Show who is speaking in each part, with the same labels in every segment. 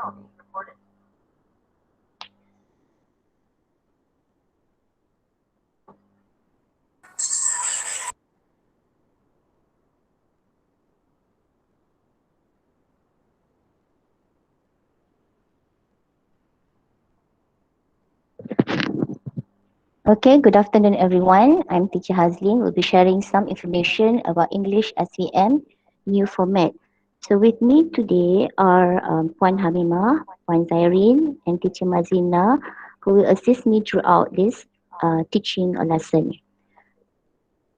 Speaker 1: Okay, good afternoon everyone. I'm Teacher Hazlin. We'll be sharing some information about English SPM new format. So with me today are Puan Hamimah, Puan Zairin, and Teacher Mazina, who will assist me throughout this teaching a lesson.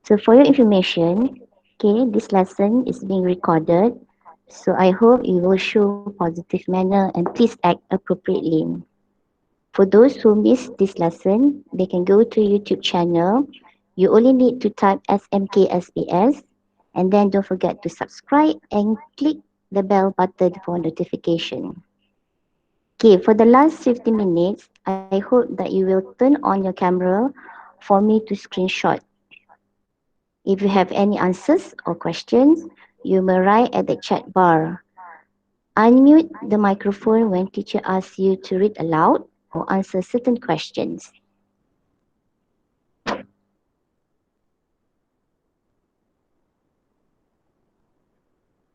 Speaker 1: So for your information, okay, this lesson is being recorded. So I hope you will show positive manner and please act appropriately. For those who missed this lesson, they can go to YouTube channel. You only need to type SMK-SBS and then don't forget to subscribe and click the bell button for notification. Okay, for the last 50 minutes, I hope that you will turn on your camera for me to screenshot. If you have any answers or questions, you may write at the chat bar. Unmute the microphone when teacher asks you to read aloud or answer certain questions.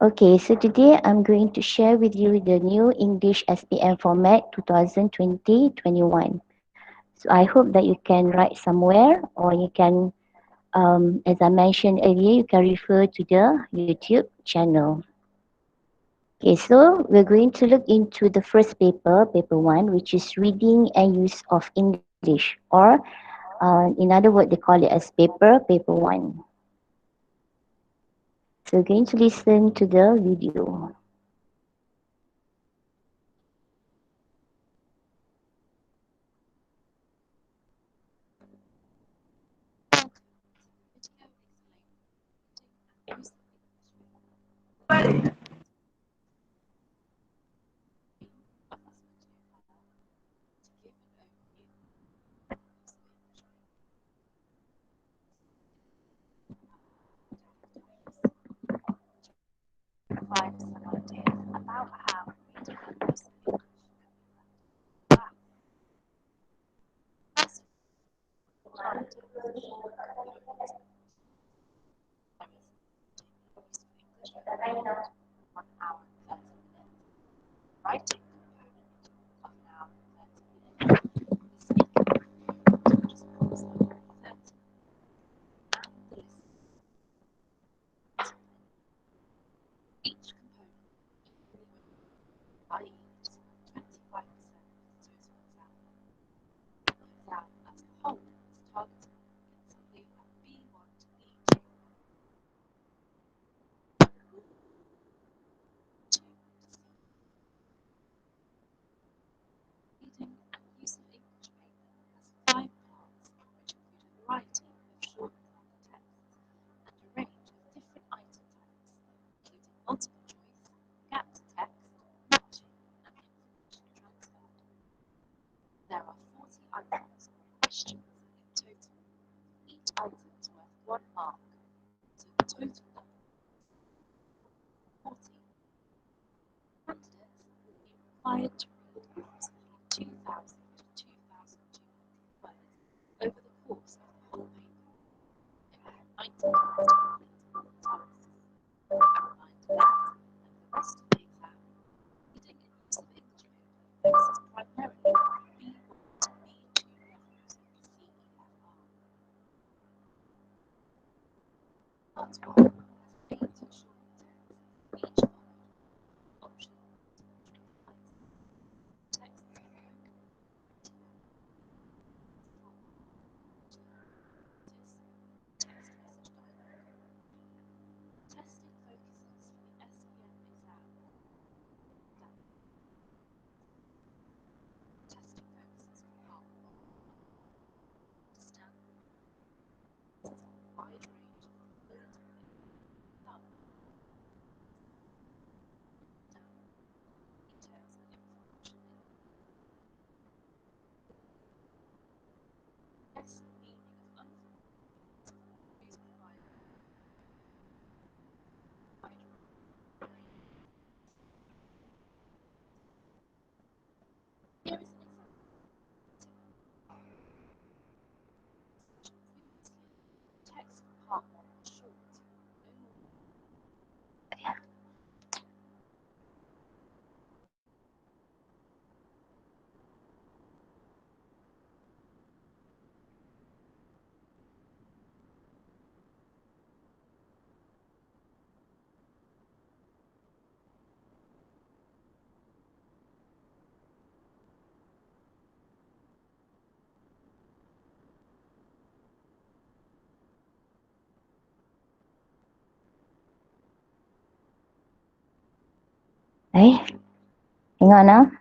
Speaker 1: Okay, so today I'm going to share with you the new English SPM format 2020-21. So I hope that you can write somewhere or you can, as I mentioned earlier, you can refer to the YouTube channel. Okay, so we're going to look into the first paper, paper 1, which is reading and use of English, or in other words, they call it as paper 1. So we're going to listen to the video. Eh, hang on ah.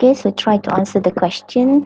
Speaker 1: Okay, so try to answer the question.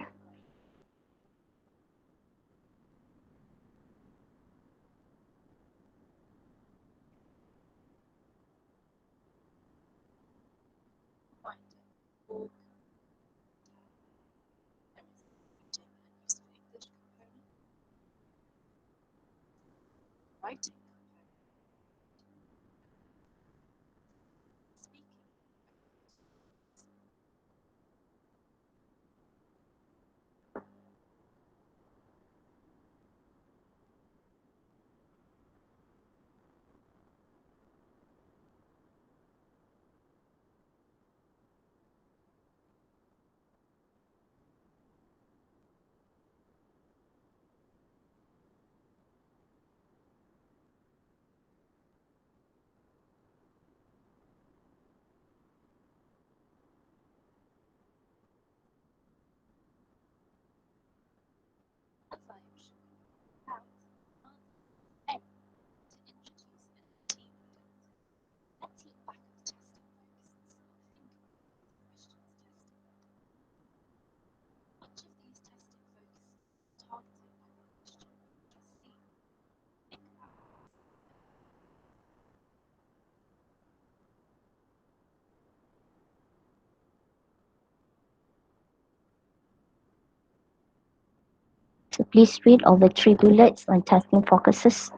Speaker 1: So please read all the three bullets on testing focuses.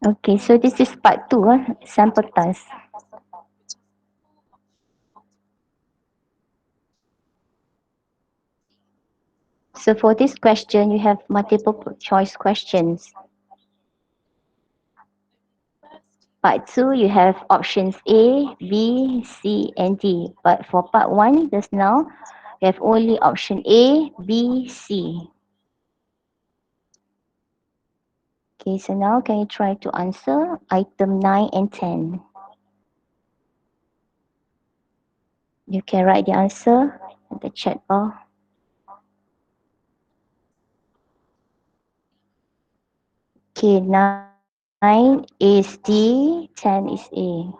Speaker 1: Okay, so this is part two, sample task. So for this question, you have multiple choice questions. Part two, you have options A, B, C, and D. But for part one, just now, you have only option A, B, C. Okay, so now can you try to answer item 9 and 10? You can write the answer in the chat bar. Okay, now 9 is D, 10 is A.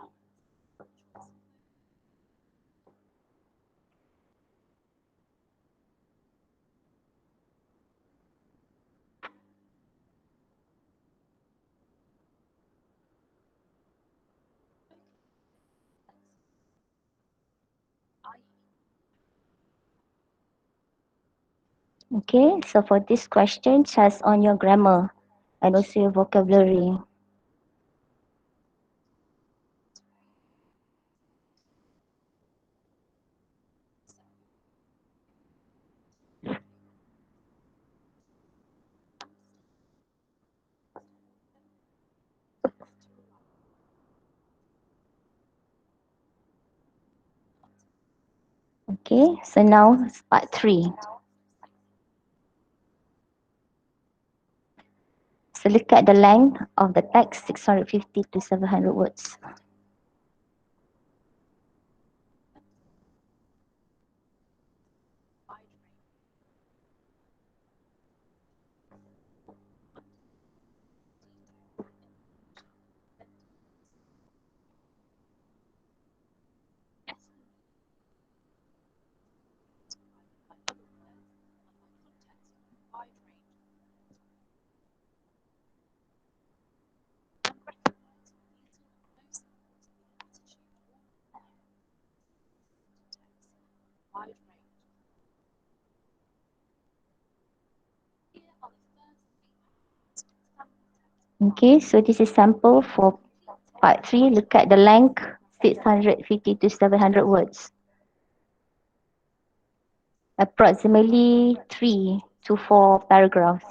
Speaker 1: Okay, so for this question, just on your grammar and also your vocabulary. Okay, so now it's part 3. So look at the length of the text, 650 to 700 words. Okay, so this is sample for part 3. Look at the length, 650 to 700 words. Approximately 3 to 4 paragraphs.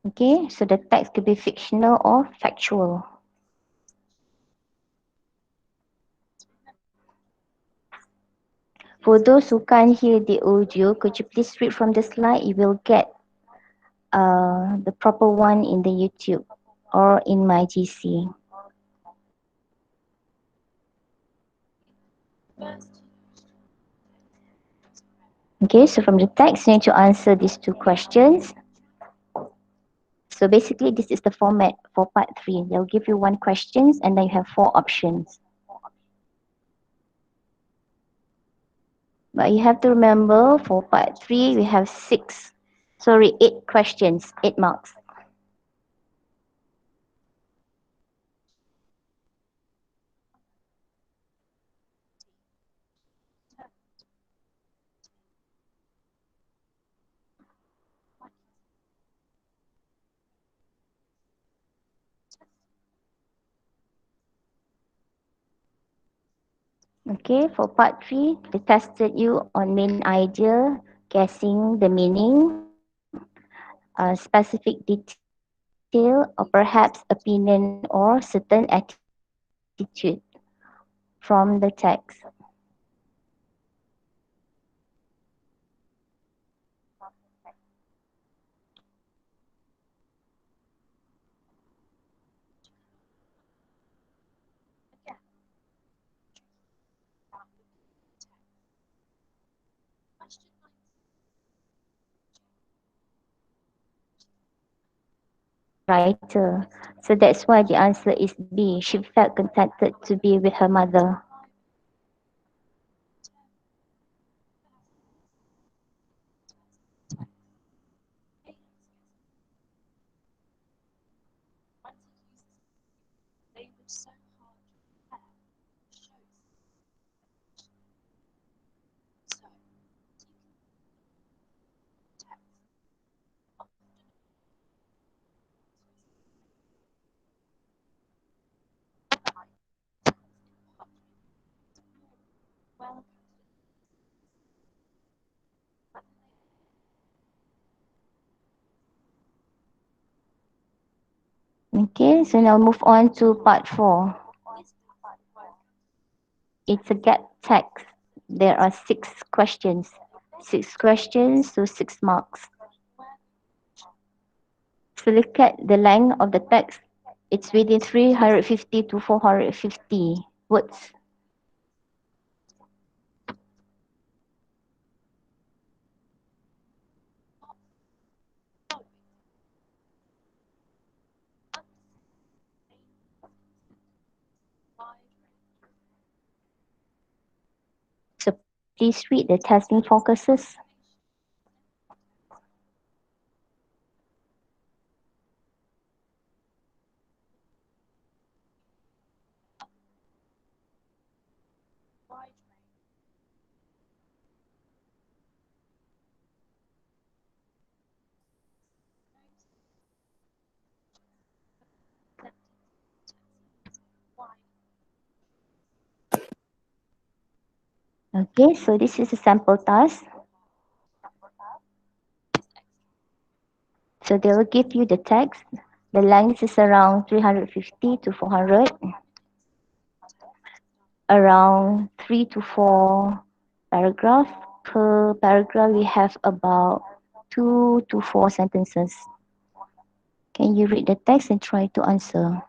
Speaker 1: Okay, so the text could be fictional or factual. For those who can't hear the audio, could you please read from the slide? You will get the proper one in the YouTube or in my GC. Okay, so from the text, you need to answer these 2 questions. So basically, this is the format for part 3. They'll give you 1 question and then you have 4 options. But you have to remember for part 3, we have 8 questions, 8 marks. Okay, for part 3, they tested you on main idea, guessing the meaning, specific detail, or perhaps opinion or certain attitude from the text. Writer. So that's why the answer is B. She felt contented to be with her mother. Okay, so now move on to part 4. It's a get text. There are 6 questions. 6 questions, so 6 marks. So look at the length of the text. It's within 350 to 450 words. Please read the testing focuses. Okay, so this is a sample task. So they will give you the text. The length is around 350 to 400, around 3 to 4 paragraphs. Per paragraph, we have about 2 to 4 sentences. Can you read the text and try to answer?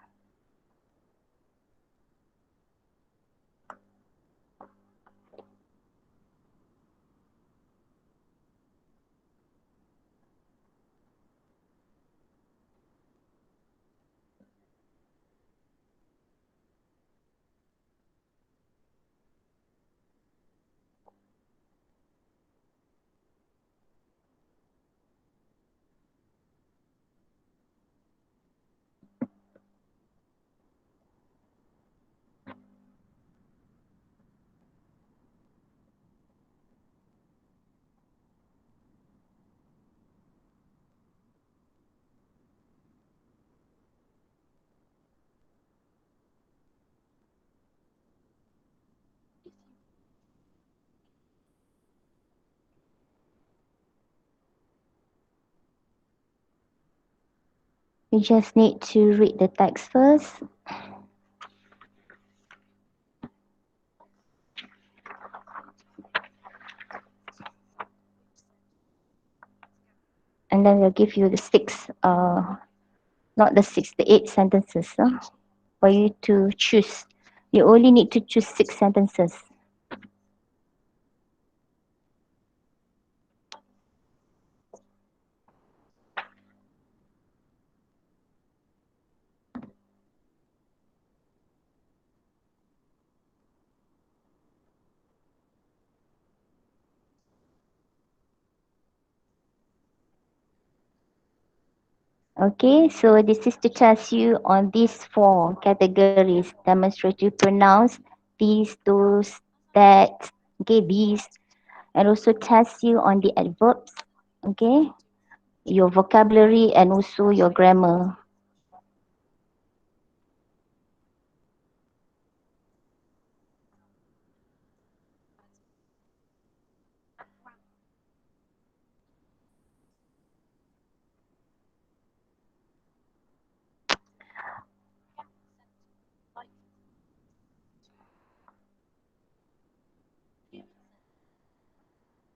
Speaker 1: You just need to read the text first, and then they'll give you the six, not the six, the eight sentences for you to choose. You only need to choose six sentences. Okay, so this is to test you on these four categories. Demonstrate you pronounce these, those, that, okay, these, and also test you on the adverbs, okay, your vocabulary and also your grammar.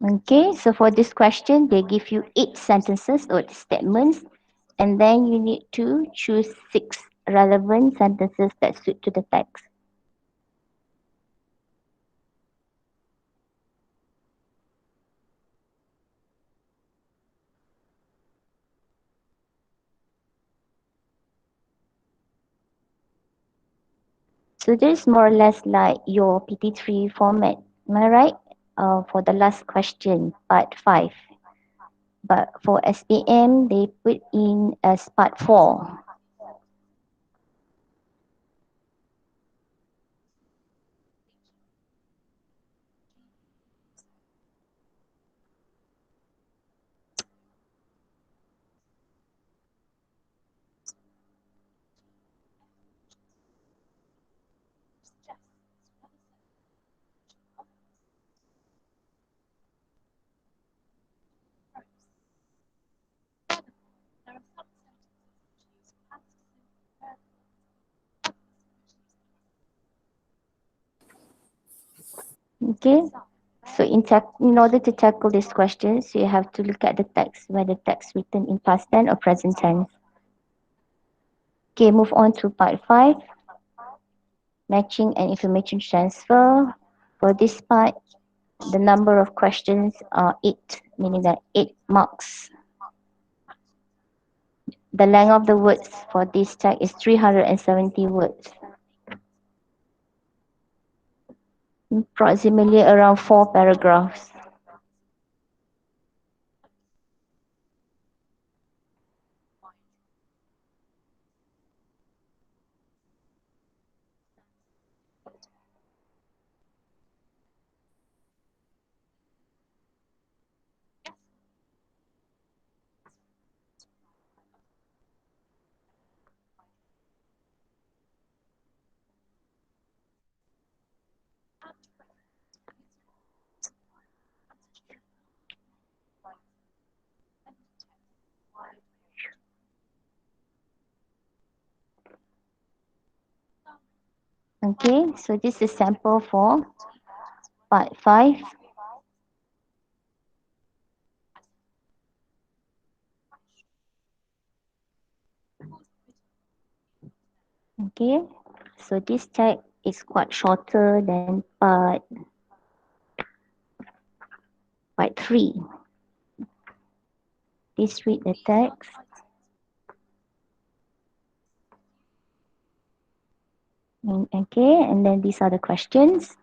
Speaker 1: Okay, so for this question, they give you eight sentences or statements, and then you need to choose six relevant sentences that suit to the text. So this is more or less like your PT3 format. Am I right? For the last question, part 5. But for SPM, they put in as part 4. Okay? So in order to tackle these questions, you have to look at the text, whether text written in past tense or present tense. Okay, move on to part 5, matching and information transfer. For this part, the number of questions are 8, meaning that 8 marks. The length of the words for this tag is 370 words. approximately around 4 paragraphs. Okay, so this is sample for part 5. Okay, so this tag is quite shorter than part 3. Please read the text. Okay, and then these are the questions.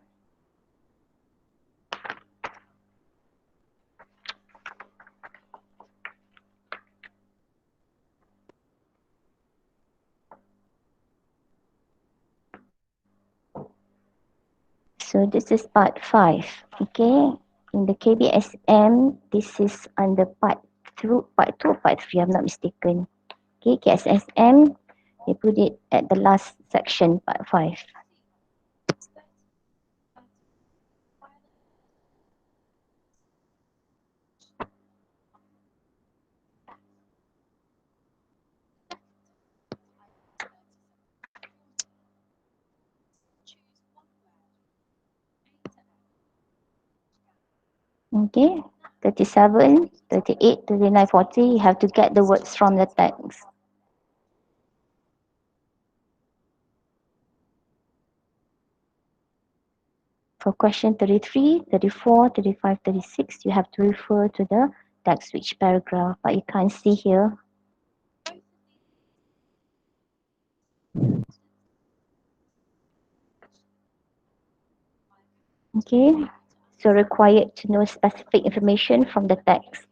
Speaker 1: So this is part 5. Okay, in the KBSM, this is under part 2 or part 3, I'm not mistaken. Okay, KSSM, they put it at the last section, part 5. Okay, 37, 38, 39, 40, you have to get the words from the text. For question 33, 34, 35, 36, you have to refer to the text switch paragraph, but you can't see here. Okay, so required to know specific information from the text.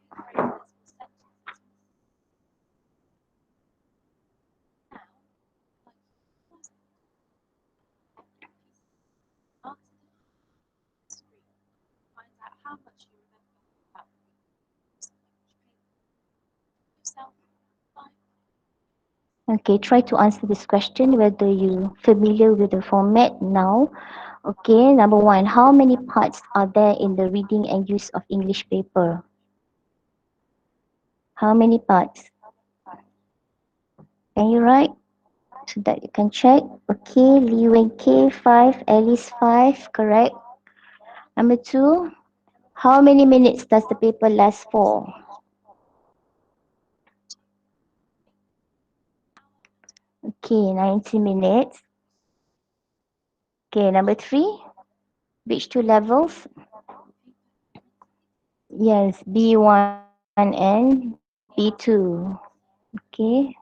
Speaker 1: Okay, try to answer this question whether you familiar with the format now. Okay, number 1, how many parts are there in the reading and use of English paper? How many parts? Can you write so that you can check? Okay, Lee Wen K 5, Alice 5, correct. Number 2, how many minutes does the paper last for? Okay, 90 minutes. Okay, number 3, which 2 levels? Yes, B1 and B2. Okay.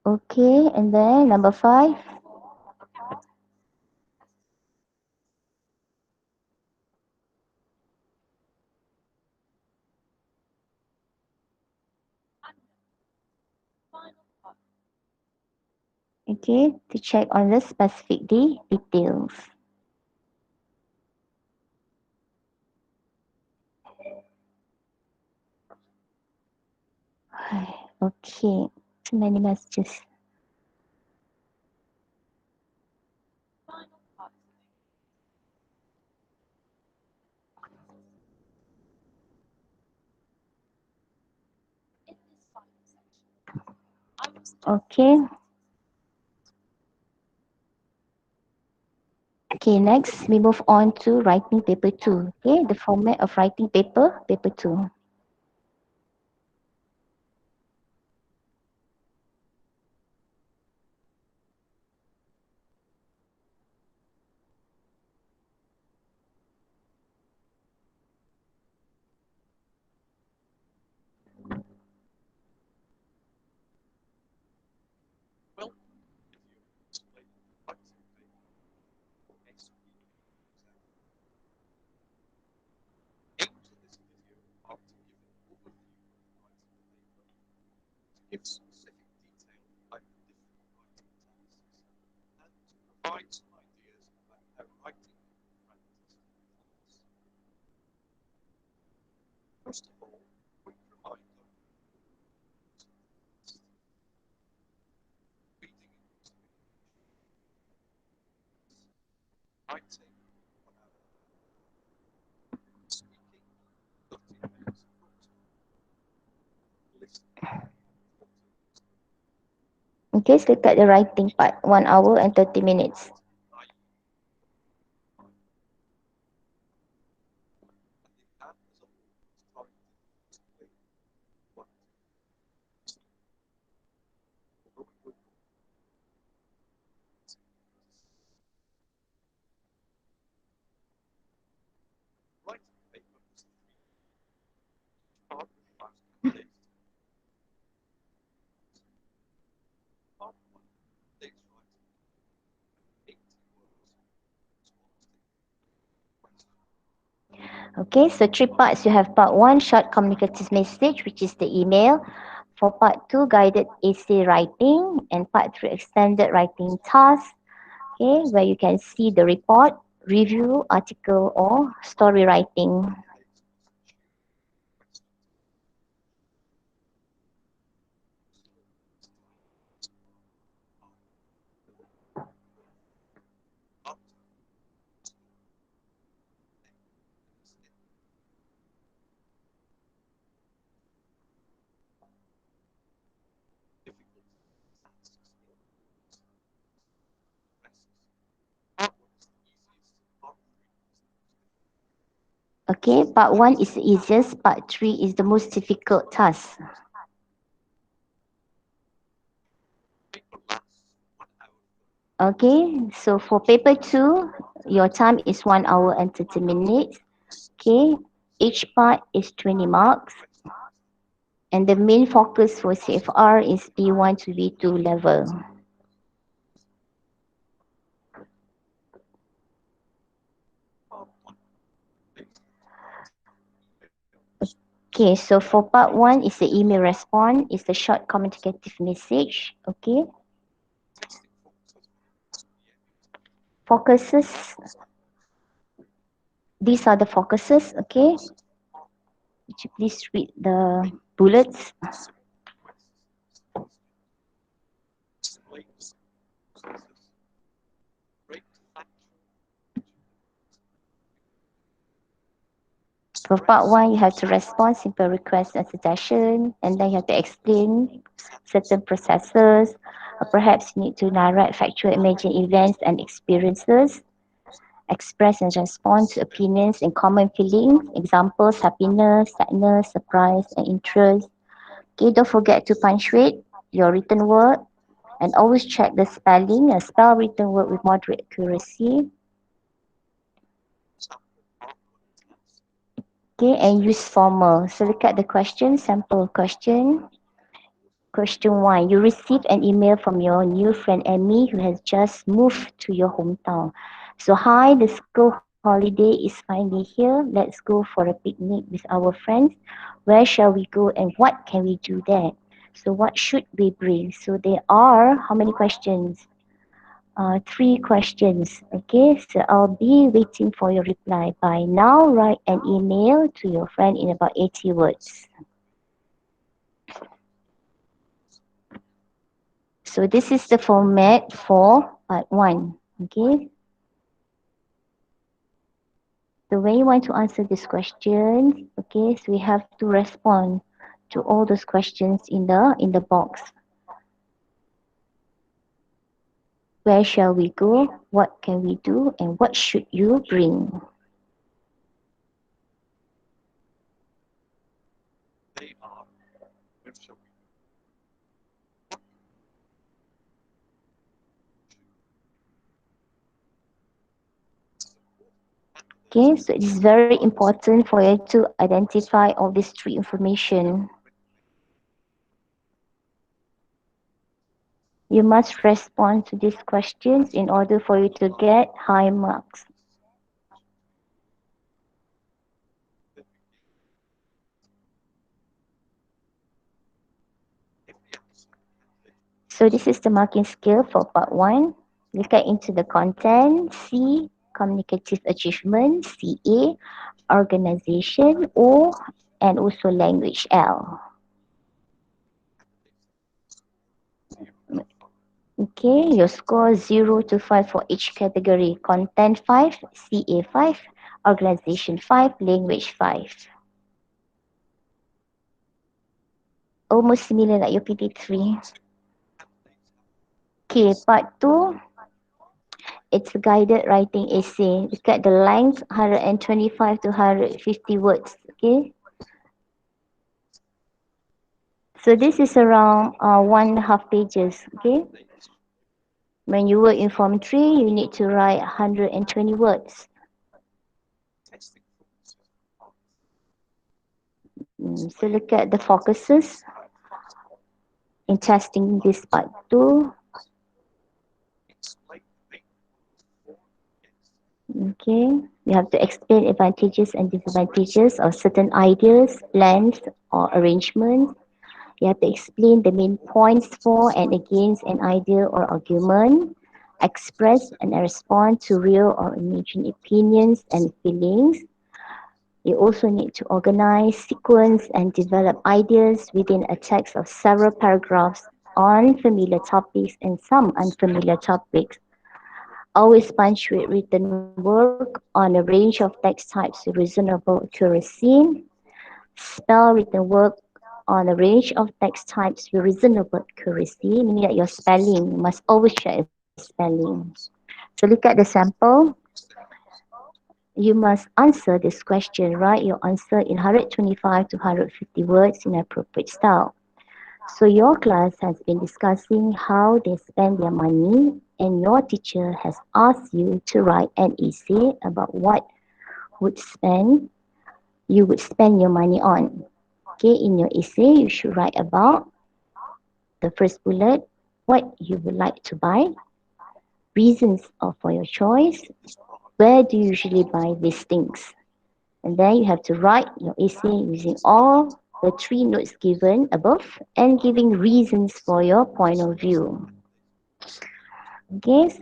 Speaker 1: Okay, and then number 5. Okay, to check on the specific details. Okay, too many messages. Okay. Okay, next we move on to writing paper 2. Okay, the format of writing paper 2. Okay, so look at the writing part, 1 hour and 30 minutes. Okay, so three parts. You have part one, short communicative message, which is the email. For part two, guided essay writing, and part three, extended writing task. Okay, where you can see the report, review, article, or story writing. Okay, part one is the easiest, part three is the most difficult task. Okay, so for paper two, your time is 1 hour and 30 minutes. Okay, each part is 20 marks, and the main focus for CFR is B1 to B2 level. Okay, so for part one is the email response, is the short communicative message. Okay, focuses. These are the focuses. Okay, would you please read the bullets? For part one, you have to respond simple requests and suggestion, and then you have to explain certain processes. Perhaps you need to narrate factual imagined events and experiences, express and respond to opinions and common feelings, examples, happiness, sadness, surprise, and interest. Okay, don't forget to punctuate your written word and always check the spelling and spell written word with moderate accuracy. Okay, and use formal. So look at the question, sample question. Question one, you received an email from your new friend Amy who has just moved to your hometown. So, hi, the school holiday is finally here. Let's go for a picnic with our friends. Where shall we go and what can we do there? So, what should we bring? So, there are how many questions? Three questions. Okay, so I'll be waiting for your reply. By now, write an email to your friend in about 80 words. So this is the format for part one. Okay. So when you want to answer this question, okay, so we have to respond to all those questions in the box. Where shall we go? What can we do? And what should you bring? Okay, so it is very important for you to identify all these three information. You must respond to these questions in order for you to get high marks. So this is the marking scale for part 1. Look at into the content. C, communicative achievement. CA, organization. O, and also language. L. Okay, your score 0 to 5 for each category. Content 5, CA 5, organization 5, language 5. Almost similar like your PT3. Okay, part 2, it's a guided writing essay. Look at the length, 125 to 150 words. Okay, so this is around 1.5 pages. Okay, when you work in Form 3, you need to write 120 words. So look at the focuses in testing this part 2. Okay, you have to explain advantages and disadvantages of certain ideas, plans, or arrangements. You have to explain the main points for and against an idea or argument, express and respond to real or imagined opinions and feelings. You also need to organize, sequence, and develop ideas within a text of several paragraphs on familiar topics and some unfamiliar topics. Always punctuate written work on a range of text types with reasonable accuracy. Spell written work on a range of text types with reasonable accuracy, meaning that your spelling, you must always check your spelling. So look at the sample. You must answer this question, write your answer in 125 to 150 words in appropriate style. So your class has been discussing how they spend their money, and your teacher has asked you to write an essay about what would spend you would spend your money on. Okay, in your essay, you should write about the first bullet, what you would like to buy, reasons for your choice, where do you usually buy these things. And then you have to write your essay using all the 3 notes given above and giving reasons for your point of view. Okay,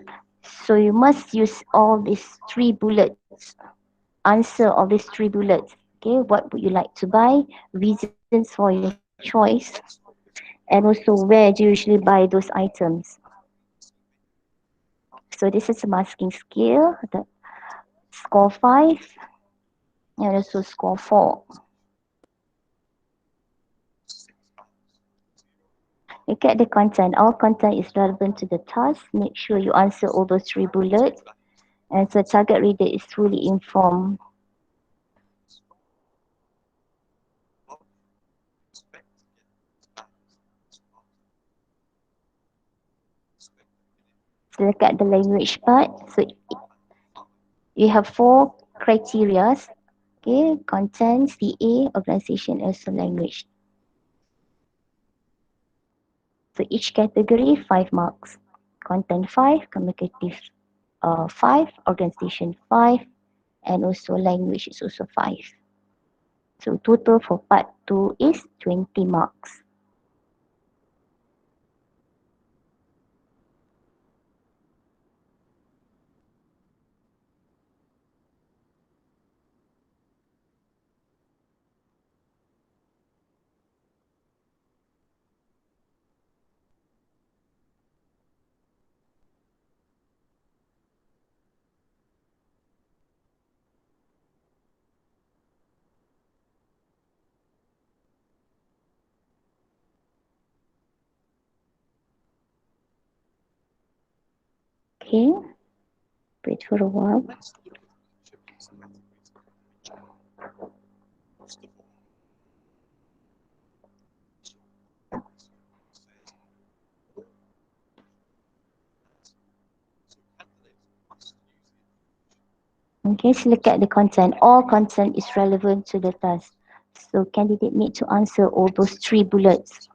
Speaker 1: so you must use all these 3 bullets, answer all these 3 bullets. Okay, what would you like to buy, reasons for your choice, and also where do you usually buy those items. So this is a masking scale, the score 5 and also score 4. Look at the content. All content is relevant to the task. Make sure you answer all those 3 bullets. And so target reader is fully informed. So look at the language part. So you have 4 criteria. Okay, content, CA, organization, also language. So each category, 5 marks. Content 5, communicative 5, organization 5, and also language is also 5. So total for part 2 is 20 marks. Okay, wait for a while. Okay, so look at the content. All content is relevant to the task. So candidate need to answer all those 3 bullets.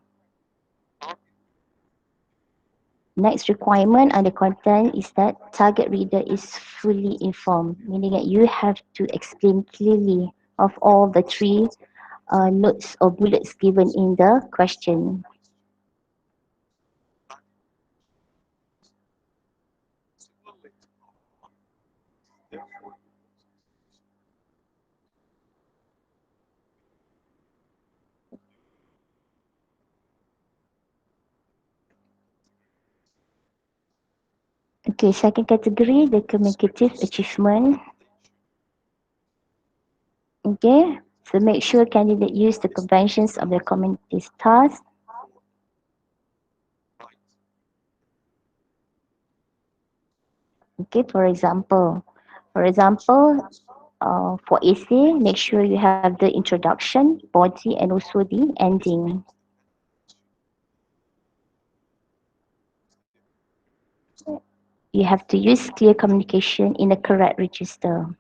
Speaker 1: Next requirement on the content is that target reader is fully informed, meaning that you have to explain clearly of all the 3 notes or bullets given in the question. Okay, second category, the communicative achievement. Okay, so make sure candidate use the conventions of the community's task. Okay, for example, for essay, make sure you have the introduction, body, and also the ending. You have to use clear communication in the correct register.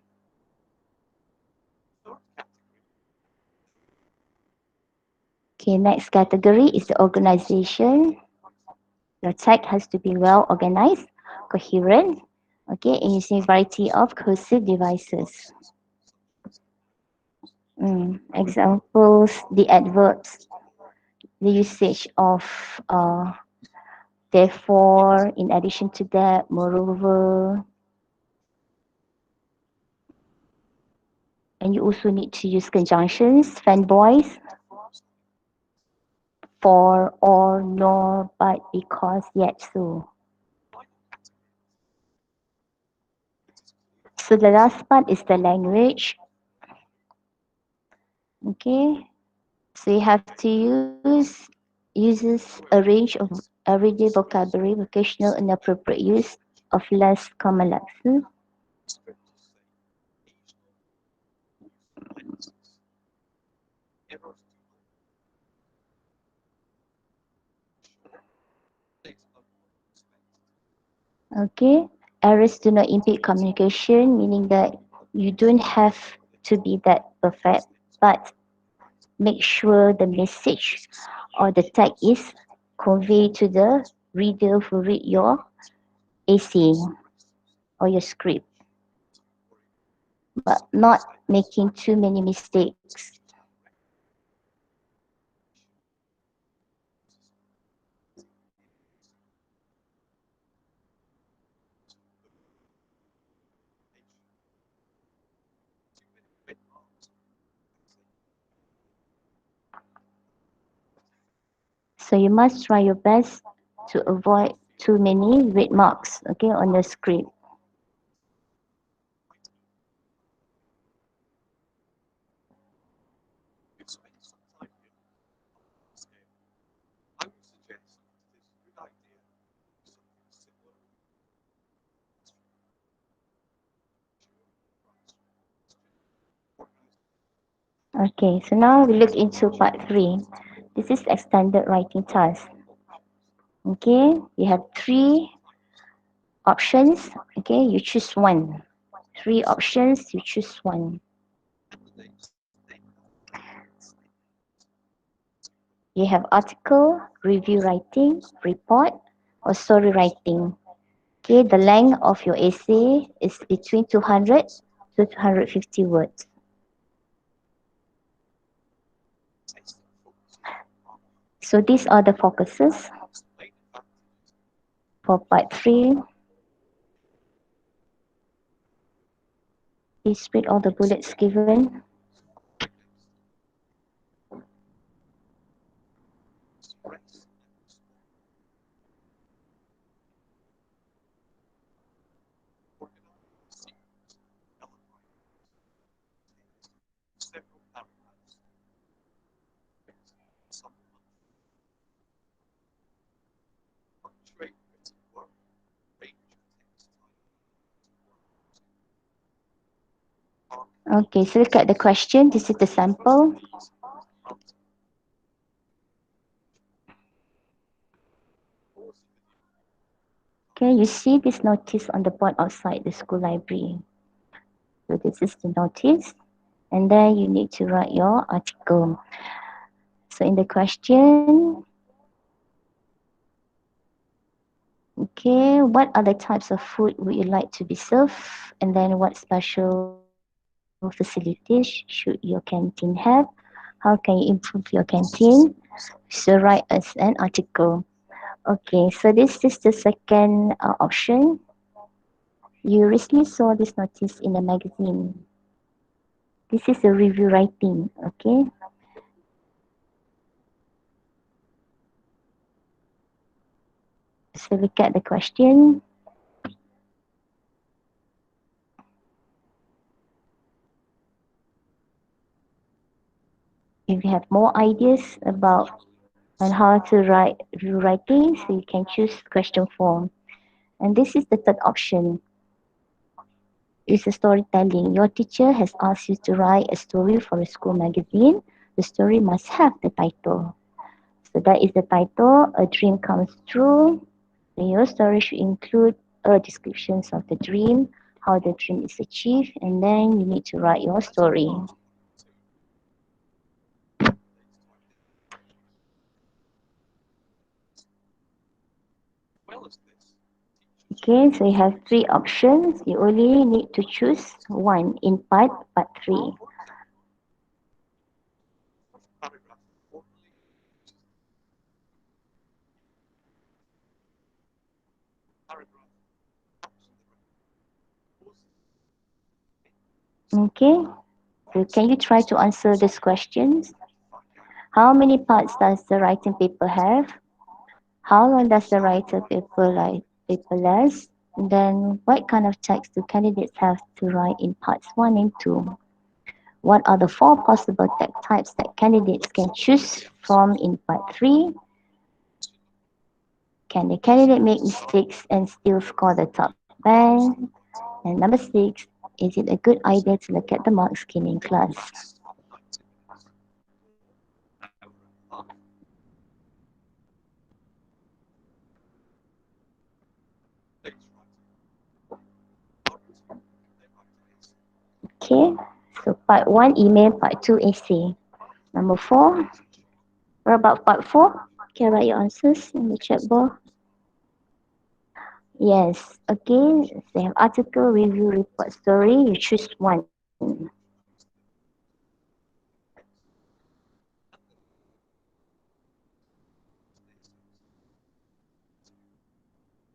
Speaker 1: Okay, next category is the organization. Your text has to be well organized, coherent, okay, and using variety of cursive devices. Examples, the adverbs, the usage of therefore, in addition to that, moreover, and you also need to use conjunctions, fanboys, for, or, nor, but, because, yet, so. So the last part is the language. Okay, so you have to uses a range of everyday vocabulary, vocational and appropriate use of less common lexes. Okay, errors do not impede communication, meaning that you don't have to be that perfect, but make sure the message or the text is conveyed to the reader who read your essay or your script, but not making too many mistakes. So you must try your best to avoid too many red marks, okay, on the script. Okay, so now we look into part 3. This is extended writing task. Okay, you have 3 options. Okay, you choose one. 3 options, you choose one. You have article, review writing, report, or story writing. Okay, the length of your essay is between 200 to 250 words. So these are the focuses for part 3. Please read all the bullets given. Okay, so look at the question. This is the sample. Okay, you see this notice on the board outside the school library. So this is the notice. And then you need to write your article. So in the question, okay, what other types of food would you like to be served? And then what special facilities should your canteen have? How can you improve your canteen? So write us an article. Okay, so this is the second option. You recently saw this notice in a magazine. This is a review writing, okay? So look at the question. you have more ideas about on how to write writing, so you can choose question form. And this is the third option. It's a storytelling. Your teacher has asked you to write a story for a school magazine. The story must have the title. So that is the title, A Dream Comes True. And your story should include a description of the dream, how the dream is achieved, and then you need to write your story. Okay, so you have three options. You only need to choose one in part 3. Okay, so can you try to answer these questions? How many parts does the writing paper have? How long does the writer paper last? And then what kind of text do candidates have to write in parts 1 and 2? What are the 4 possible text types that candidates can choose from in part 3? Can the candidate make mistakes and still score the top band? And number 6, is it a good idea to look at the mark scheme in class? Okay, so part 1 email, part 2 essay. Number 4, what about part 4? Can write your answers in the chat bar. Yes, okay, they have article, review, report, story, you choose one.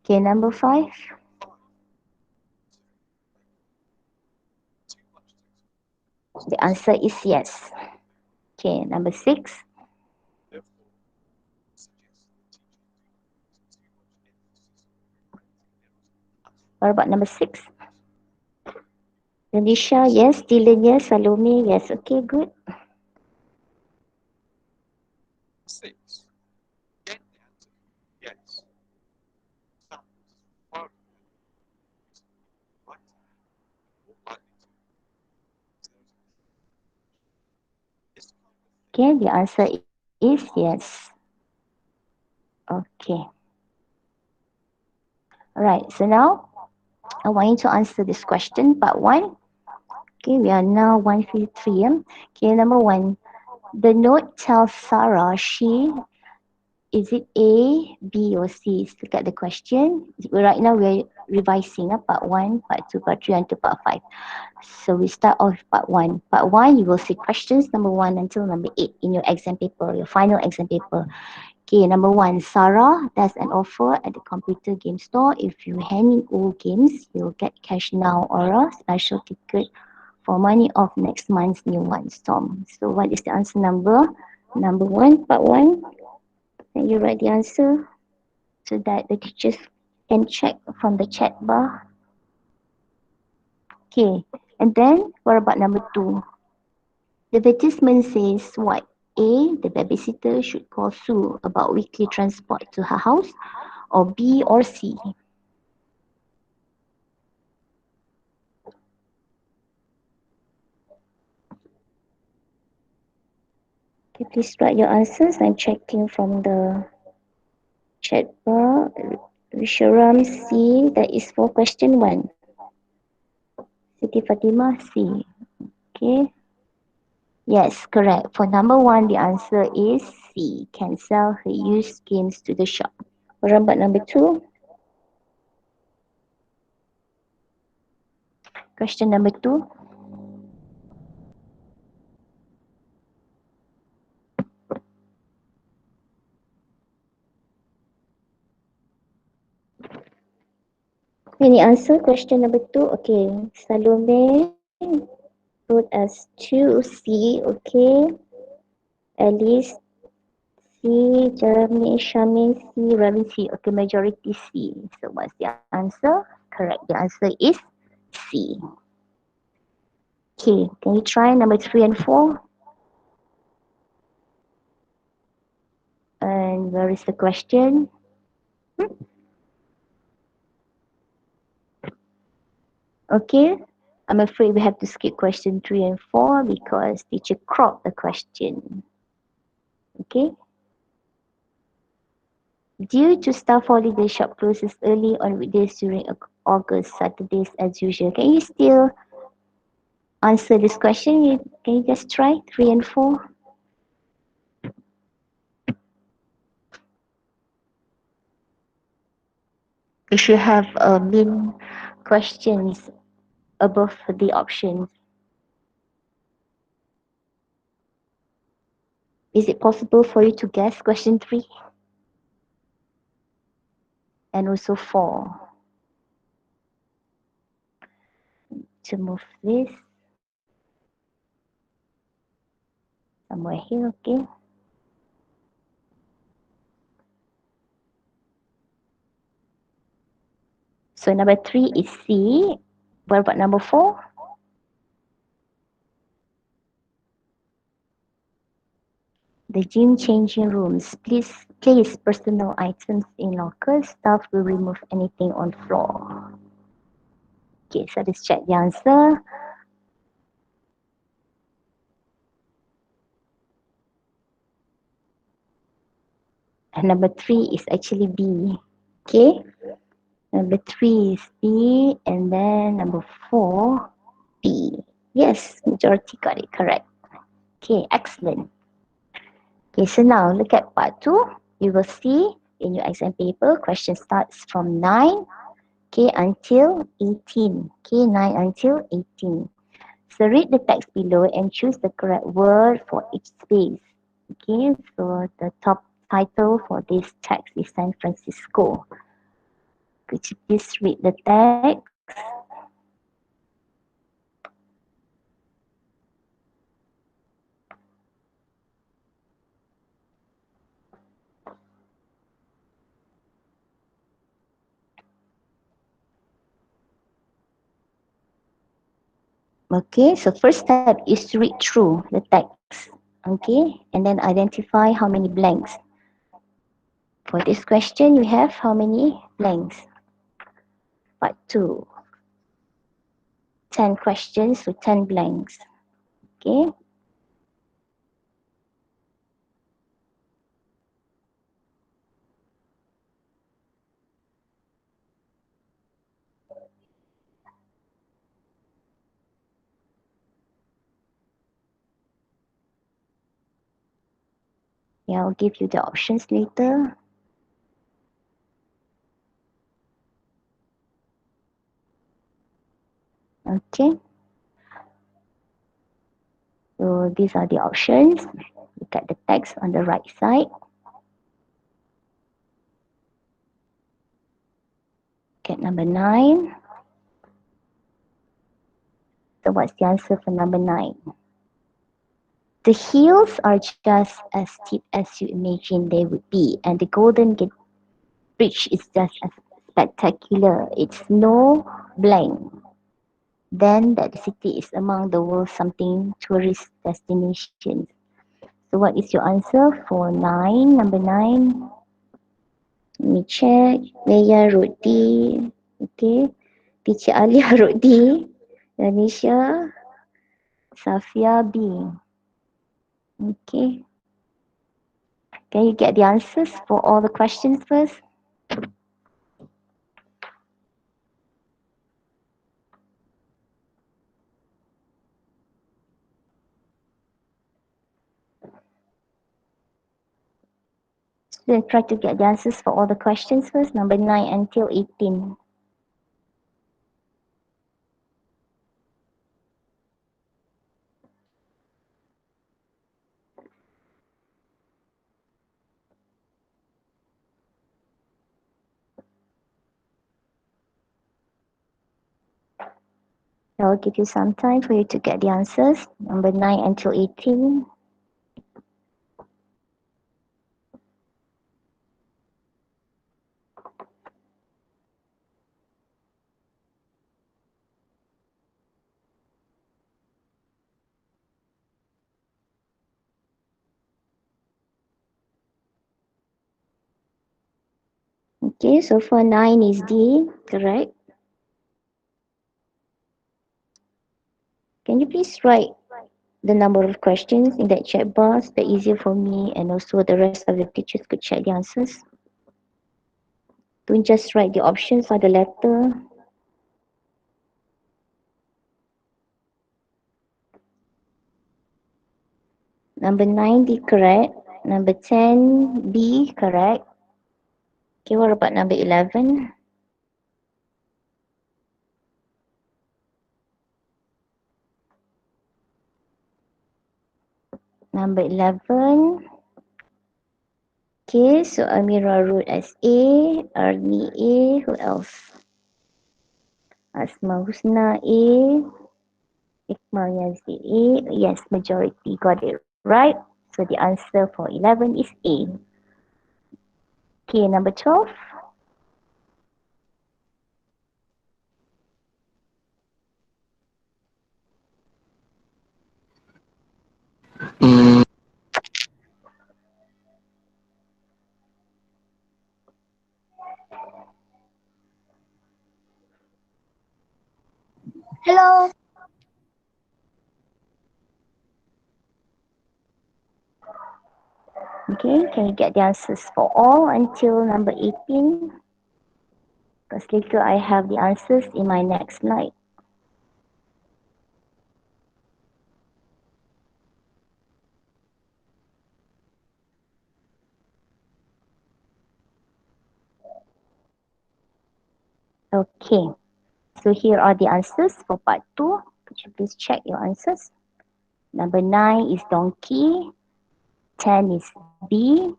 Speaker 1: Okay, number 5, the answer is yes. Okay, number 6, what about number 6? Alicia, yes. Dylan, yes. Salome, yes. Okay, good. Okay, the answer is yes. Okay. Alright, so now I want you to answer this question, part 1. Okay, we are now 153. Okay, number 1. The note tells Sarah she, is it A, B, or C? Let's look at the question. Right now we're revising part 1, part 2, part 3, until part 5. So we start off with part 1. Part 1, you will see questions number 1 until number 8 in your exam paper, your final exam paper. Okay, number 1, Sarah does an offer at the computer game store. If you hand in old games, you'll get cash now or a special ticket for money off next month's new ones, Tom. So what is the answer number? Number 1, part 1. Can you write the answer so that the teachers can check from the chat bar? Okay, and then what about number 2? The advertisement says what? A, the babysitter should call Sue about weekly transport to her house, or B or C? Okay, please write your answers. I'm checking from the chat bar. Visharam C, that is for question 1. Siti Fatimah C. Okay. Yes, correct. For number 1, the answer is C. Can sell her used games to the shop. What about number 2? Question number 2. Any answer? Question number 2. Okay. Salome wrote as 2 C. Okay. Alice C. Jeremy Shamin C. Ravi C. Okay, majority C. So what's the answer? Correct. The answer is C. Okay. Can you try number 3 and 4? And where is the question? Okay, I'm afraid we have to skip question 3 and 4 because teacher cropped the question. Okay. Due to staff holiday, shop closes early on weekdays during August, Saturdays as usual. Can you still answer this question? Can you just try 3 and 4? You should have main questions above the options. Is it possible for you to guess question 3 and also 4? To move this somewhere here, okay? So number 3 is C. What about number 4? The gym changing rooms. Please place personal items in lockers. Staff will remove anything on floor. Okay, so let's check the answer. And number 3 is actually B. Okay, number 3 is B, and then number 4, B. Yes, majority got it correct. Okay, excellent. Okay, so now look at part 2. You will see in your exam paper, question starts from 9, okay, until 18. Okay, 9 until 18. So read the text below and choose the correct word for each space. Okay, so the top title for this text is San Francisco. Could you please read the text? Okay, so first step is to read through the text. Okay, and then identify how many blanks. For this question, you have how many blanks? Part 2. 10 questions, so 10 blanks. Okay. Yeah, I'll give you the options later. Okay. So these are the options. Look at the text on the right side. Look at number 9. So what's the answer for number 9? The hills are just as steep as you imagine they would be, and the Golden Gate Bridge is just as spectacular. It's no blank. Then that the city is among the world's something tourist destinations. So what is your answer for 9? Number 9. Let me check. Leia wrote D. Okay. Teacher Alia wrote D. Danisha. Safia B. Okay. Can you get the answers for all the questions first? So try to get the answers for all the questions first. Number 9 until 18. I'll give you some time for you to get the answers. Number 9 until 18. Okay, so for 9 is D, correct? Can you please write the number of questions in that chat bar so that easier for me and also the rest of the teachers could check the answers? Don't just write the options or the letter. Number 9, D, correct. Number 10, B, correct. Okay, what about number 11? Number 11. Okay, so Amira wrote as A, Arni A, who else? Asma Husna A, Ikmal Yazdi A. Yes, majority got it right. So the answer for 11 is A. Okay, number 12.
Speaker 2: Mm,
Speaker 3: Hello.
Speaker 1: Okay, can you get the answers for all until number 18? Because later I have the answers in my next slide. Okay, so here are the answers for part 2. Could you please check your answers? Number 9 is donkey, 10 is B,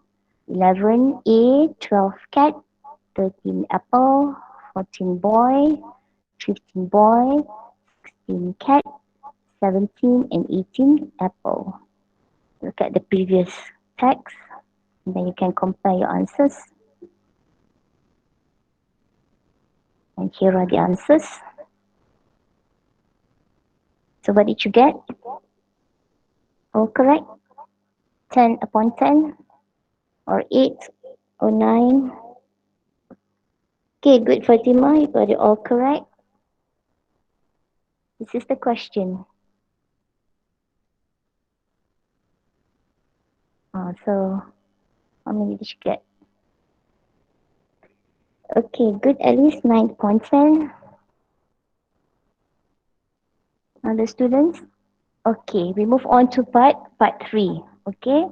Speaker 1: 11 A, 12 cat, 13 apple, 14 boy, 15 boy, 16 cat, 17 and 18 apple. Look at the previous text and then you can compare your answers. And here are the answers. So what did you get? All correct? 10 upon 10 or 8 or 9? Okay, good Fatima, you got it all correct. This is the question. So how many did you get? Okay, good, at least 9 upon 10. Other students? Okay, we move on to part 3. Okay,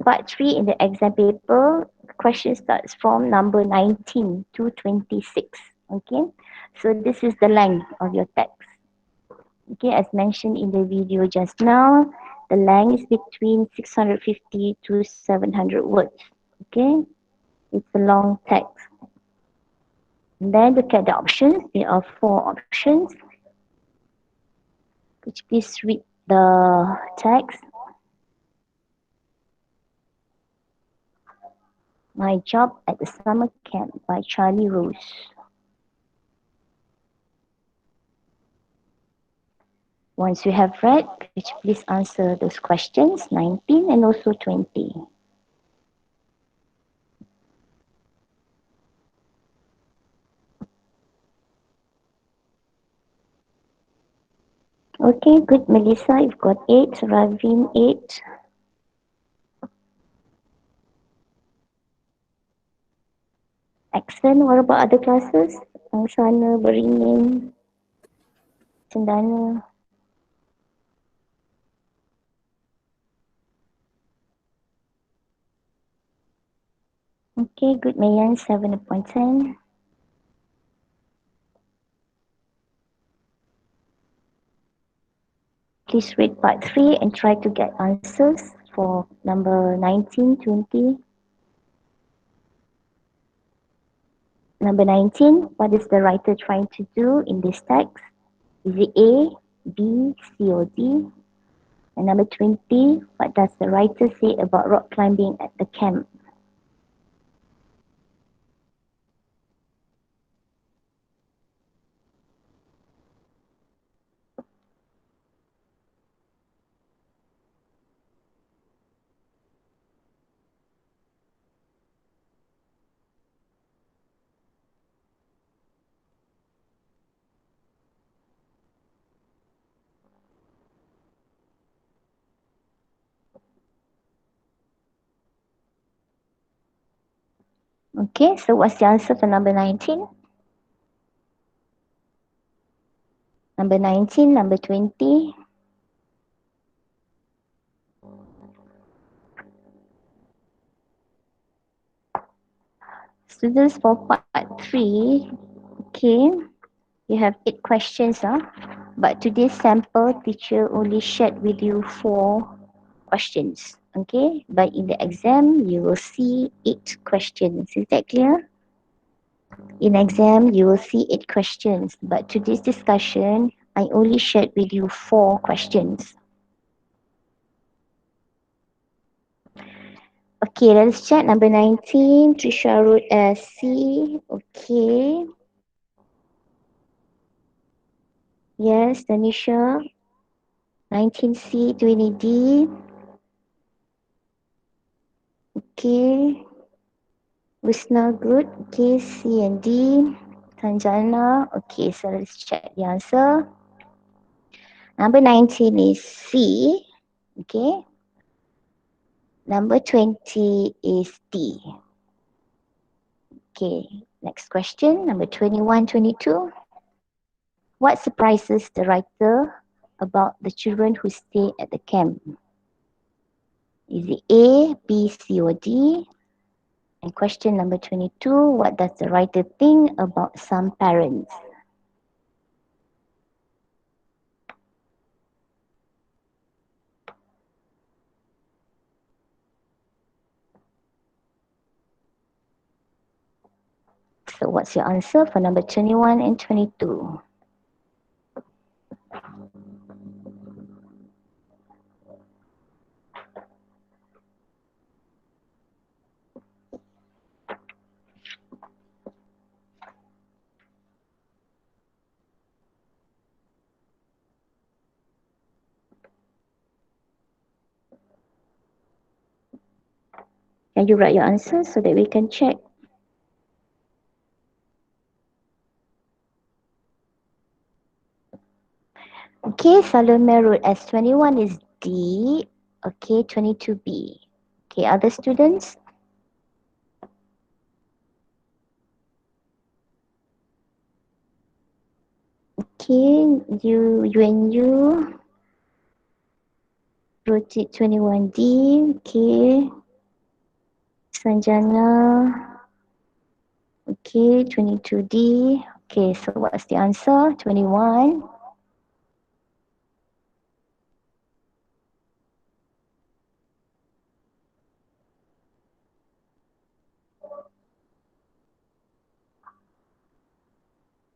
Speaker 1: part 3 in the exam paper, question starts from number 19 to 26. Okay, so this is the length of your text. Okay, as mentioned in the video just now, the length is between 650 to 700 words. Okay, it's a long text. And then look at the options. There are 4 options. Could you please read the text? My Job at the Summer Camp by Charlie Rose. Once you have read, could you please answer those questions, 19 and also 20. Okay, good, Melissa, you've got 8, Ravin 8. Excellent, what about other classes? Angsana, Beringin, Cendana. Okay, good, Mayan, 7 upon 10. Please read part 3 and try to get answers for number 19, 20. Number 19, what is the writer trying to do in this text? Is it A, B, C, or D? And number 20, what does the writer say about rock climbing at the camp? Okay, so what's the answer for number 19? Number 19, number 20. Students for part 3, okay, you have 8 questions. But today's sample, teacher only shared with you 4 questions. Okay, but in the exam, you will see 8 questions. Is that clear? In exam, you will see 8 questions. But today's discussion, I only shared with you 4 questions. Okay, let's check number 19. Trisha wrote as C. Okay. Yes, Tanisha. 19C, 20D. Okay. Wisna, good. Okay, C and D. Tanjana. Okay, so let's check the answer. Number 19 is C. Okay. Number 20 is D. Okay, next question. Number 21, 22. What surprises the writer about the children who stay at the camp? Is it A, B, C, or D? And question number 22, what does the writer think about some parents? So what's your answer for number 21 and 22? Can you write your answer so that we can check? Okay, Salome wrote as 21 is D. Okay, 22B. Okay, other students? Okay, you and you wrote it 21D. Okay, Sanjana. Okay, 22D. Okay, so what's the answer? 21.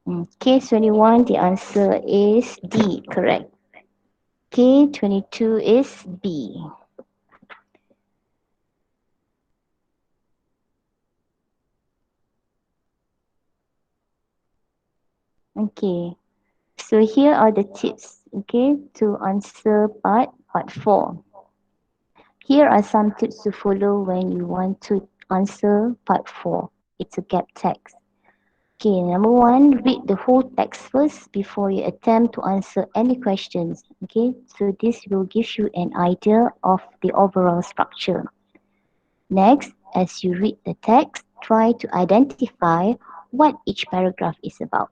Speaker 1: Okay, 21, the answer is D, correct. Okay, 22 is B. Okay, so here are the tips, okay, to answer part 4. Here are some tips to follow when you want to answer part 4. It's a gap text. Okay, number 1, read the whole text first before you attempt to answer any questions. Okay, so this will give you an idea of the overall structure. Next, as you read the text, try to identify what each paragraph is about.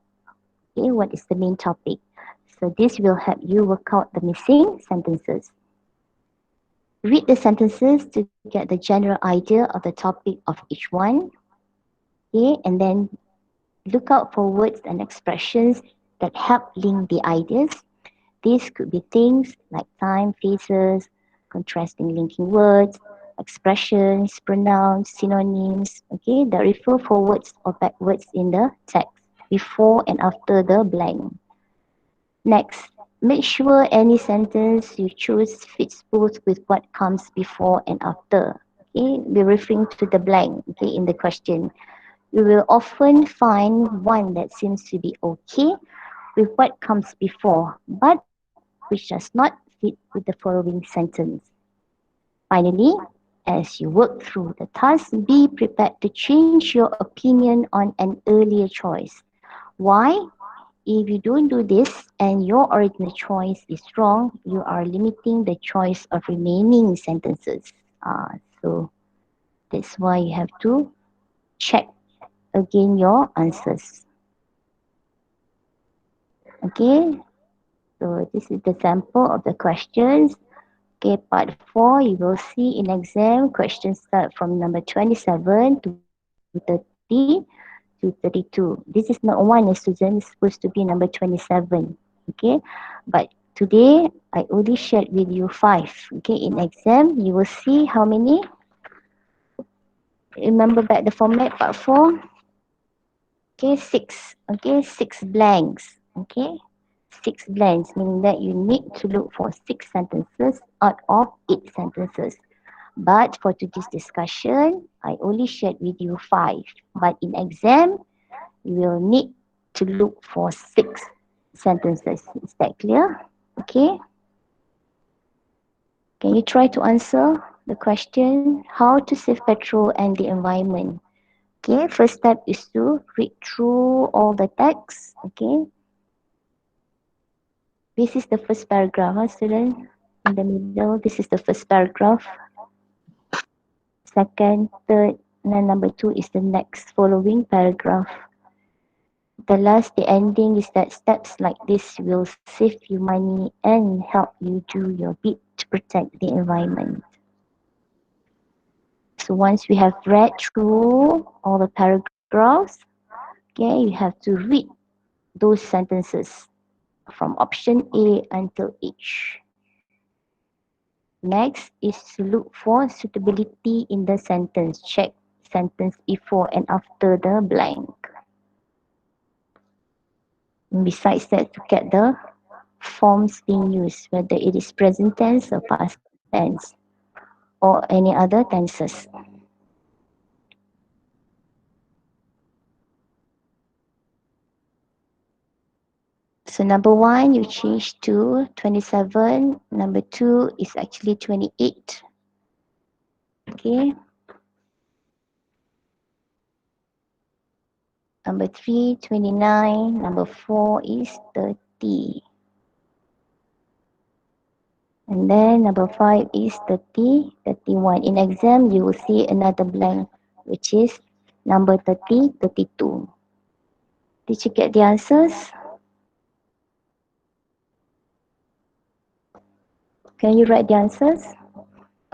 Speaker 1: Okay, what is the main topic? So this will help you work out the missing sentences. Read the sentences to get the general idea of the topic of each one. Okay, and then look out for words and expressions that help link the ideas. These could be things like time, places, contrasting linking words, expressions, pronouns, synonyms, okay, that refer forwards or backwards in the text, before and after the blank. Next, make sure any sentence you choose fits both with what comes before and after. Okay, we're referring to the blank, okay, in the question. You will often find one that seems to be okay with what comes before, but which does not fit with the following sentence. Finally, as you work through the task, be prepared to change your opinion on an earlier choice. Why? If you don't do this and your original choice is wrong, you are limiting the choice of remaining sentences. So that's why you have to check again your answers. Okay, so this is the sample of the questions. Okay, part 4, you will see in exam, questions start from number 27 to 30 to 32. This is not one, students, it's supposed to be number 27. Okay, but today I only shared with you 5. Okay, in exam, you will see how many. Remember back the format, part 4? Okay, 6. Okay, 6 blanks. Okay, 6 blanks, meaning that you need to look for 6 sentences out of 8 sentences. But for today's discussion, I only shared with you 5. But in exam, you will need to look for 6 sentences. Is that clear? Okay. Can you try to answer the question how to save petrol and the environment? Okay, first step is to read through all the text. Okay, this is the first paragraph, student. In the middle, this is the first paragraph. Second, third, and then number 2 is the next following paragraph. The last, the ending is that steps like this will save you money and help you do your bit to protect the environment. So once we have read through all the paragraphs, okay, you have to read those sentences from option A until H. Next is to look for suitability in the sentence. Check sentence before and after the blank. And besides that, to get the forms being used, whether it is present tense or past tense or any other tenses. So number 1, you change to 27. Number 2 is actually 28. Okay. Number 3, 29. Number 4 is 30. And then number 5 is 30, 31. In exam, you will see another blank, which is number 30, 32. Did you get the answers? Can you write the answers?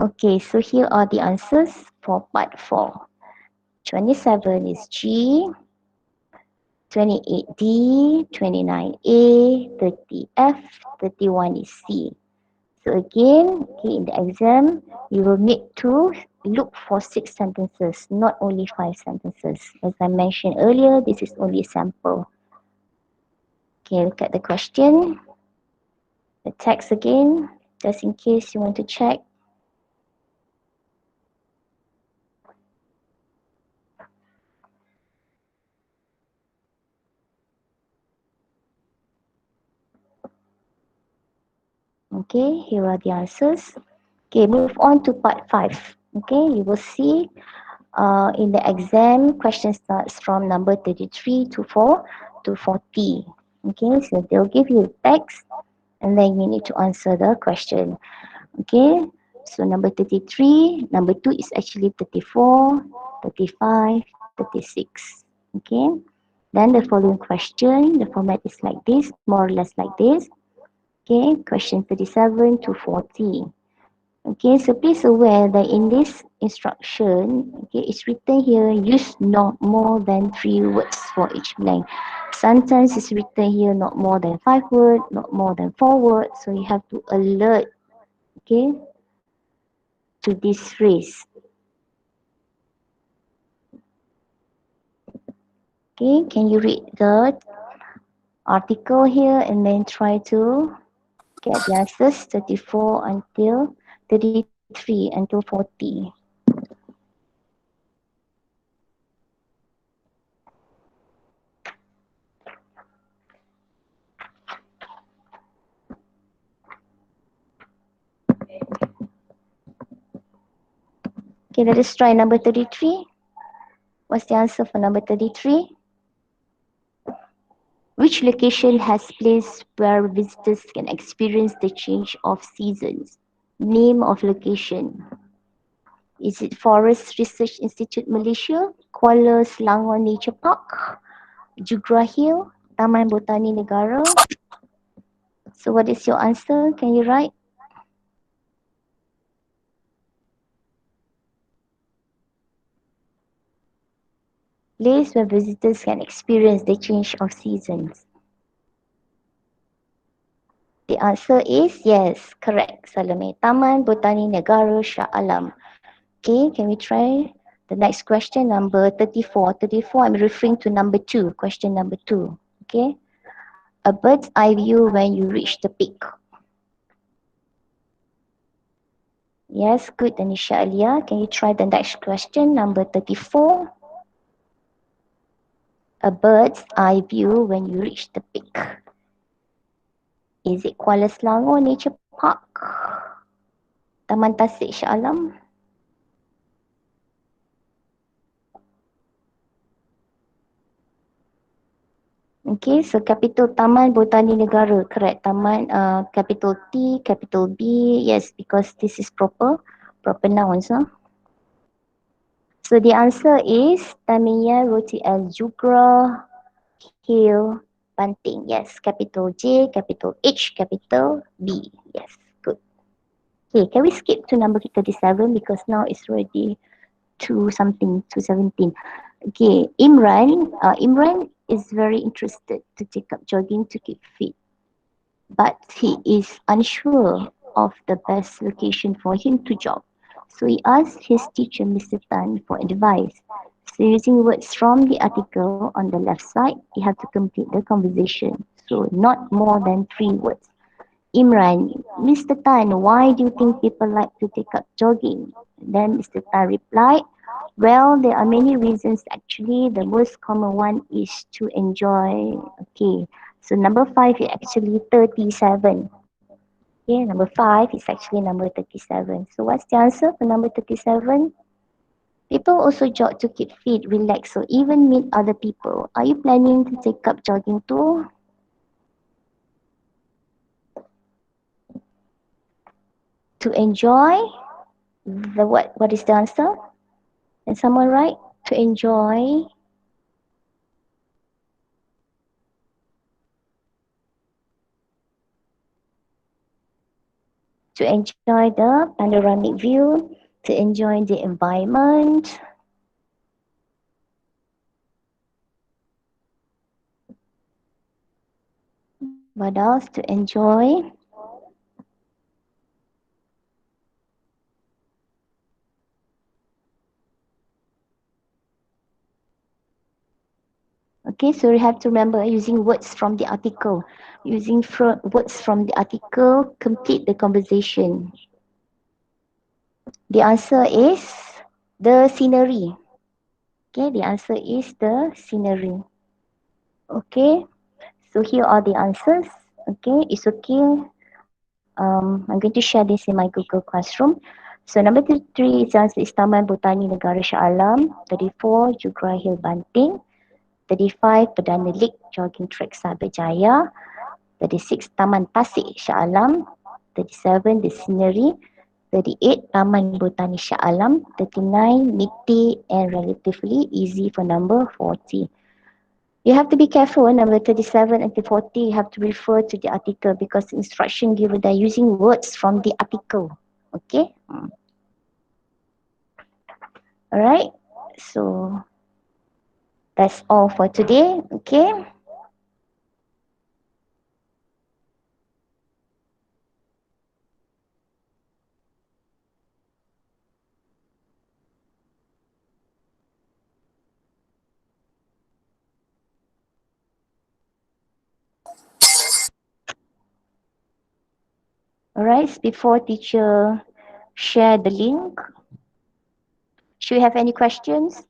Speaker 1: Okay, so here are the answers for part 4. 27 is G, 28D, 29A, 30F, 31 is C. So again, okay, in the exam, you will need to look for 6 sentences, not only 5 sentences. As I mentioned earlier, this is only a sample. Okay, look at the question. The text again, just in case you want to check. Okay, here are the answers. Okay, move on to part 5. Okay, you will see in the exam, question starts from number 33 to 4 to 40. Okay, so they'll give you text and then you need to answer the question. Okay, so number 33, number 2 is actually 34, 35, 36. Okay, then the following question, the format is like this, more or less like this. Okay, question 37 to 40. Okay, so please aware that in this instruction, okay, it's written here, use not more than 3 words for each blank. Sometimes it's written here not more than 5 words, not more than 4 words, so you have to alert, okay, to this phrase. Okay, can you read the article here and then try to get the answers 34 until 33 until 40. Okay, let us try number 33. What's the answer for number 33? Which location has place where visitors can experience the change of seasons? Name of location. Is it Forest Research Institute Malaysia, Kuala Selangor Nature Park, Jugra Hill, Taman Botani Negara? So what is your answer? Can you write? Place where visitors can experience the change of seasons. The answer is yes, correct, Salome. Taman Botani Negara Shah Alam. Okay, can we try the next question, number 34. 34, I'm referring to number 2, question number 2. Okay, a bird's eye view when you reach the peak. Yes, good, Anisha Alia. Can you try the next question, number 34? A bird's eye view when you reach the peak. Is it Kuala Selangor Nature Park, Taman Tasik Shah Alam? Okay, so capital Taman Botani Negara, correct. Taman, capital T, capital B, yes, because this is proper nouns. Huh? So the answer is Tamiya Roti Al Jugra Hill Banting. Yes, capital J, capital H, capital B. Yes, good. Okay, can we skip to number 37 because now it's already 2 something, 217. Okay, Imran is very interested to take up jogging to keep fit, but he is unsure of the best location for him to jog. So he asked his teacher, Mr. Tan, for advice. So using words from the article on the left side, you have to complete the conversation. So not more than 3 words. Imran, Mr. Tan, why do you think people like to take up jogging? Then Mr. Tan replied, well, there are many reasons actually. The most common one is to enjoy. Okay, so number 5 is actually 37. Okay, number 5 is actually number 37. So what's the answer for number 37? People also jog to keep fit, relax, or even meet other people. Are you planning to take up jogging too? To enjoy the what? What is the answer? Can someone write? To enjoy, to enjoy the panoramic view, to enjoy the environment. What else? To enjoy. Okay, so you have to remember using words from the article. Using words from the article, complete the conversation. The answer is the scenery. Okay, the answer is the scenery. Okay, so here are the answers. Okay, it's okay. I'm going to share this in my Google Classroom. So number 3 is answer is Taman Botani Negara Shah Alam. 34, Jugra Hill Banting. 35, Perdana Lake Jogging Track Sabah Jaya. 36, Taman Tasik Shah Alam. 37, The Scenery. 38, Taman Botani Shah Alam. 39, midday and relatively easy for number 40. You have to be careful, number 37 and 40, you have to refer to the article because the instruction given they're using words from the article. Okay? Alright, so that's all for today. Okay? Alright, before teacher share the link, should we have any questions?